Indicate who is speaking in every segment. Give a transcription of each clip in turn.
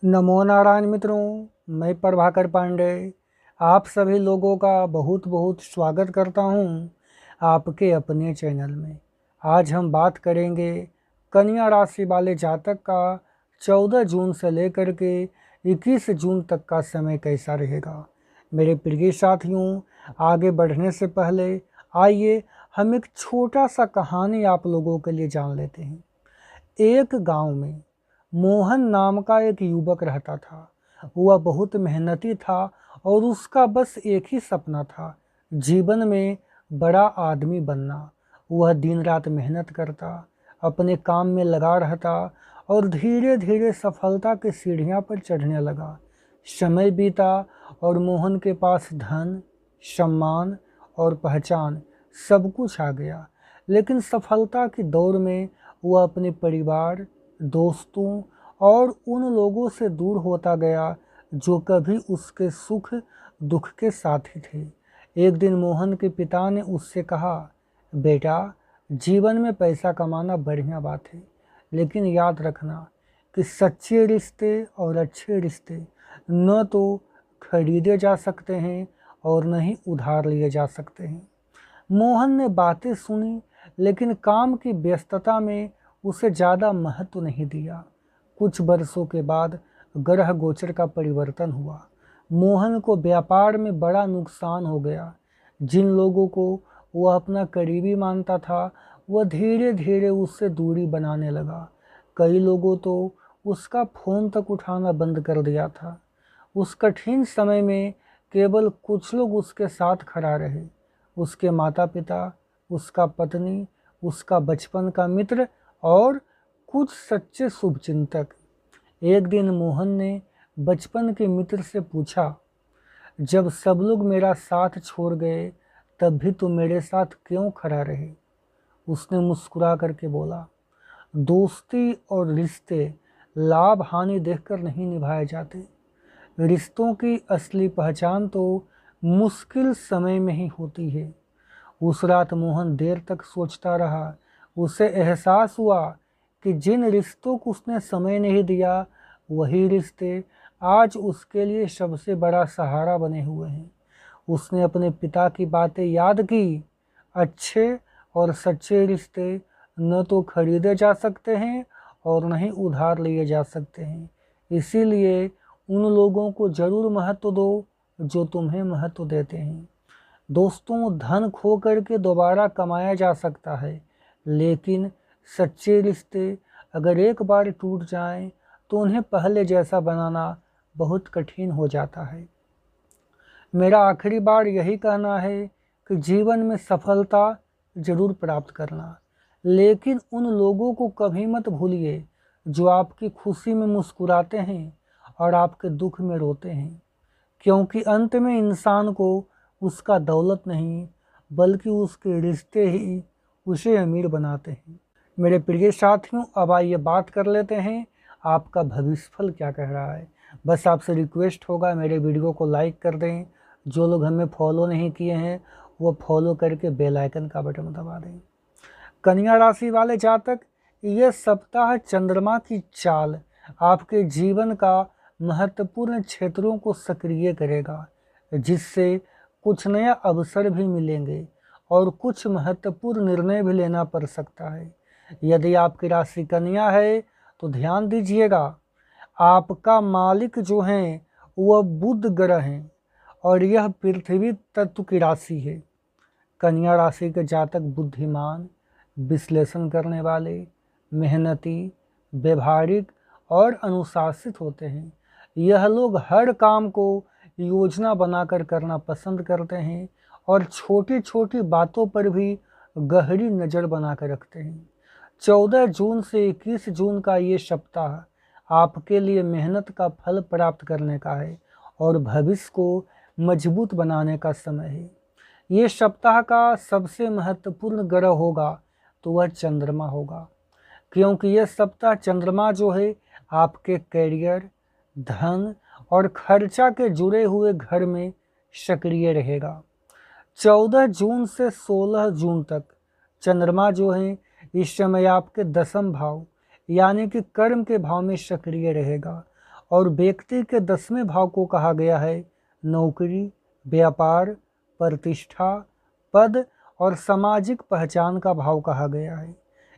Speaker 1: नमो नारायण मित्रों, मैं प्रभाकर पांडे आप सभी लोगों का बहुत बहुत स्वागत करता हूं आपके अपने चैनल में। आज हम बात करेंगे कन्या राशि वाले जातक का 14 जून से लेकर के 21 जून तक का समय कैसा रहेगा। मेरे प्रिय साथियों, आगे बढ़ने से पहले आइए हम एक छोटा सा कहानी आप लोगों के लिए जान लेते हैं। एक गांव में मोहन नाम का एक युवक रहता था। वह बहुत मेहनती था और उसका बस एक ही सपना था, जीवन में बड़ा आदमी बनना। वह दिन रात मेहनत करता, अपने काम में लगा रहता और धीरे धीरे सफलता की सीढ़ियां पर चढ़ने लगा। समय बीता और मोहन के पास धन, सम्मान और पहचान सब कुछ आ गया, लेकिन सफलता की दौड़ में वह अपने परिवार, दोस्तों और उन लोगों से दूर होता गया जो कभी उसके सुख दुख के साथी थे। एक दिन मोहन के पिता ने उससे कहा, बेटा, जीवन में पैसा कमाना बढ़िया बात है, लेकिन याद रखना कि सच्चे रिश्ते और अच्छे रिश्ते न तो खरीदे जा सकते हैं और न ही उधार लिए जा सकते हैं। मोहन ने बातें सुनी, लेकिन काम की व्यस्तता में उसे ज़्यादा महत्व नहीं दिया। कुछ वर्षों के बाद ग्रह गोचर का परिवर्तन हुआ। मोहन को व्यापार में बड़ा नुकसान हो गया। जिन लोगों को वह अपना करीबी मानता था, वह धीरे धीरे उससे दूरी बनाने लगा। कई लोगों तो उसका फ़ोन तक उठाना बंद कर दिया था। उस कठिन समय में केवल कुछ लोग उसके साथ खड़ा रहे, उसके माता पिता, उसका पत्नी, उसका बचपन का मित्र और कुछ सच्चे शुभचिंतक। एक दिन मोहन ने बचपन के मित्र से पूछा, जब सब लोग मेरा साथ छोड़ गए तब भी तुम मेरे साथ क्यों खड़ा रहे? उसने मुस्कुरा करके बोला, दोस्ती और रिश्ते लाभ हानि देखकर नहीं निभाए जाते। रिश्तों की असली पहचान तो मुश्किल समय में ही होती है। उस रात मोहन देर तक सोचता रहा। उसे एहसास हुआ कि जिन रिश्तों को उसने समय नहीं दिया, वही रिश्ते आज उसके लिए सबसे बड़ा सहारा बने हुए हैं। उसने अपने पिता की बातें याद की। अच्छे और सच्चे रिश्ते न तो खरीदे जा सकते हैं और न ही उधार लिए जा सकते हैं। इसीलिए उन लोगों को ज़रूर महत्व दो जो तुम्हें महत्व देते हैं। दोस्तों, धन खो करके दोबारा कमाया जा सकता है, लेकिन सच्चे रिश्ते अगर एक बार टूट जाएं तो उन्हें पहले जैसा बनाना बहुत कठिन हो जाता है। मेरा आखिरी बार यही कहना है कि जीवन में सफलता ज़रूर प्राप्त करना, लेकिन उन लोगों को कभी मत भूलिए जो आपकी खुशी में मुस्कुराते हैं और आपके दुख में रोते हैं, क्योंकि अंत में इंसान को उसका दौलत नहीं बल्कि उसके रिश्ते ही उसे अमीर बनाते हैं। मेरे प्रिय साथियों, अब आइए बात कर लेते हैं आपका भविष्यफल क्या कह रहा है। बस आपसे रिक्वेस्ट होगा, मेरे वीडियो को लाइक कर दें। जो लोग हमें फॉलो नहीं किए हैं वो फॉलो करके बेल आइकन का बटन दबा दें। कन्या राशि वाले जातक, ये सप्ताह चंद्रमा की चाल आपके जीवन का महत्वपूर्ण क्षेत्रों को सक्रिय करेगा, जिससे कुछ नया अवसर भी मिलेंगे और कुछ महत्वपूर्ण निर्णय भी लेना पड़ सकता है। यदि आपकी राशि कन्या है तो ध्यान दीजिएगा, आपका मालिक जो हैं वह बुध ग्रह हैं और यह पृथ्वी तत्व की राशि है। कन्या राशि के जातक बुद्धिमान, विश्लेषण करने वाले, मेहनती, व्यवहारिक और अनुशासित होते हैं। यह लोग हर काम को योजना बनाकर करना पसंद करते हैं और छोटी छोटी बातों पर भी गहरी नज़र बना कर रखते हैं। 14 जून से 21 जून का ये सप्ताह आपके लिए मेहनत का फल प्राप्त करने का है और भविष्य को मजबूत बनाने का समय है। ये सप्ताह का सबसे महत्वपूर्ण ग्रह होगा तो वह चंद्रमा होगा, क्योंकि यह सप्ताह चंद्रमा जो है आपके कैरियर, धन और खर्चा के जुड़े हुए घर में सक्रिय रहेगा। 14 जून से 16 जून तक चंद्रमा जो है इस समय आपके 10वें भाव यानी कि कर्म के भाव में सक्रिय रहेगा और व्यक्ति के 10वें भाव को कहा गया है नौकरी, व्यापार, प्रतिष्ठा, पद और सामाजिक पहचान का भाव कहा गया है।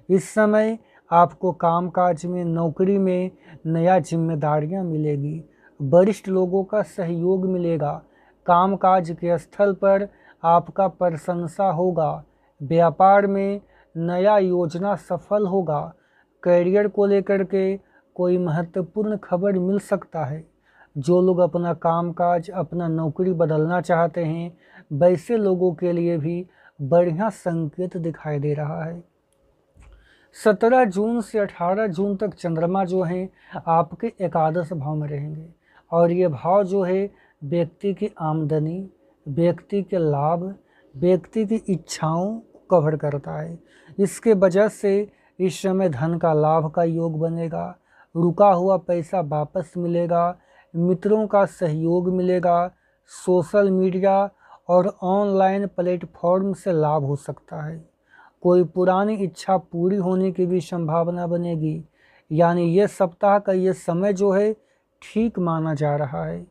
Speaker 1: इस समय आपको कामकाज में, नौकरी में नया जिम्मेदारियां मिलेगी, वरिष्ठ लोगों का सहयोग मिलेगा, कामकाज के स्थल पर आपका प्रशंसा होगा, व्यापार में नया योजना सफल होगा, करियर को लेकर के कोई महत्वपूर्ण खबर मिल सकता है। जो लोग अपना कामकाज, अपना नौकरी बदलना चाहते हैं, वैसे लोगों के लिए भी बढ़िया संकेत दिखाई दे रहा है। 17 जून से 18 जून तक चंद्रमा जो हैं आपके एकादश भाव में रहेंगे और ये भाव जो है व्यक्ति की आमदनी, व्यक्ति के लाभ, व्यक्ति की इच्छाओं को कवर करता है। इसके वजह से इस समय धन का लाभ का योग बनेगा, रुका हुआ पैसा वापस मिलेगा, मित्रों का सहयोग मिलेगा, सोशल मीडिया और ऑनलाइन प्लेटफॉर्म से लाभ हो सकता है। कोई पुरानी इच्छा पूरी होने की भी संभावना बनेगी। यानी ये सप्ताह का ये समय जो है ठीक माना जा रहा है।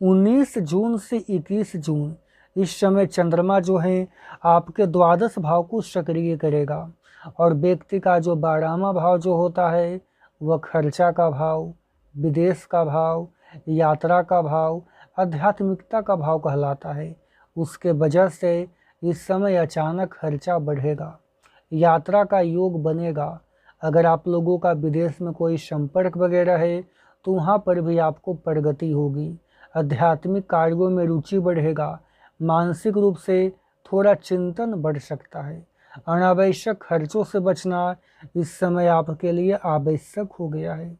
Speaker 1: 19 जून से 21 जून इस समय चंद्रमा जो है आपके द्वादश भाव को सक्रिय करेगा और व्यक्ति का जो 12वां भाव जो होता है वह खर्चा का भाव, विदेश का भाव, यात्रा का भाव, आध्यात्मिकता का भाव कहलाता है। उसके वजह से इस समय अचानक खर्चा बढ़ेगा, यात्रा का योग बनेगा। अगर आप लोगों का विदेश में कोई संपर्क वगैरह है तो वहाँ पर भी आपको प्रगति होगी, आध्यात्मिक कार्यों में रुचि बढ़ेगा, मानसिक रूप से थोड़ा चिंतन बढ़ सकता है। अनावश्यक खर्चों से बचना इस समय आपके लिए आवश्यक हो गया है।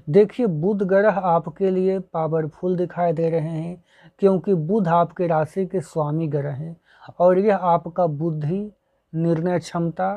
Speaker 1: देखिए, बुध ग्रह आपके लिए पावरफुल दिखाई दे रहे हैं क्योंकि बुध आपके राशि के स्वामी ग्रह हैं और यह आपका बुद्धि, निर्णय क्षमता,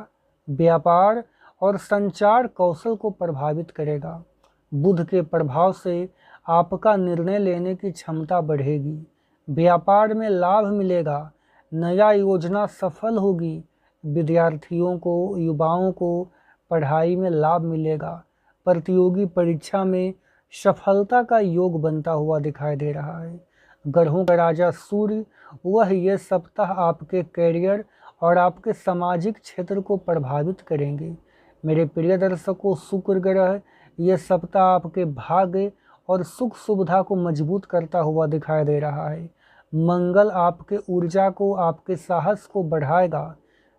Speaker 1: व्यापार और संचार कौशल को प्रभावित करेगा। बुध के प्रभाव से आपका निर्णय लेने की क्षमता बढ़ेगी, व्यापार में लाभ मिलेगा, नया योजना सफल होगी, विद्यार्थियों को, युवाओं को पढ़ाई में लाभ मिलेगा, प्रतियोगी परीक्षा में सफलता का योग बनता हुआ दिखाई दे रहा है। ग्रहों का राजा सूर्य वह ये सप्ताह आपके कैरियर और आपके सामाजिक क्षेत्र को प्रभावित करेंगे। मेरे प्रिय दर्शकों, शुक्र ग्रह ये सप्ताह आपके भाग्य और सुख सुविधा को मजबूत करता हुआ दिखाई दे रहा है। मंगल आपके ऊर्जा को, आपके साहस को बढ़ाएगा।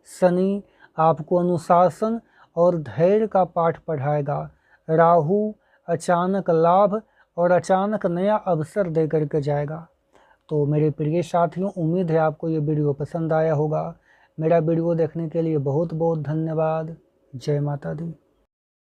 Speaker 1: शनि आपको अनुशासन और धैर्य का पाठ पढ़ाएगा। राहु अचानक लाभ और अचानक नया अवसर दे करके जाएगा। तो मेरे प्रिय साथियों, उम्मीद है आपको ये वीडियो पसंद आया होगा। मेरा वीडियो देखने के लिए बहुत बहुत धन्यवाद। जय माता दी।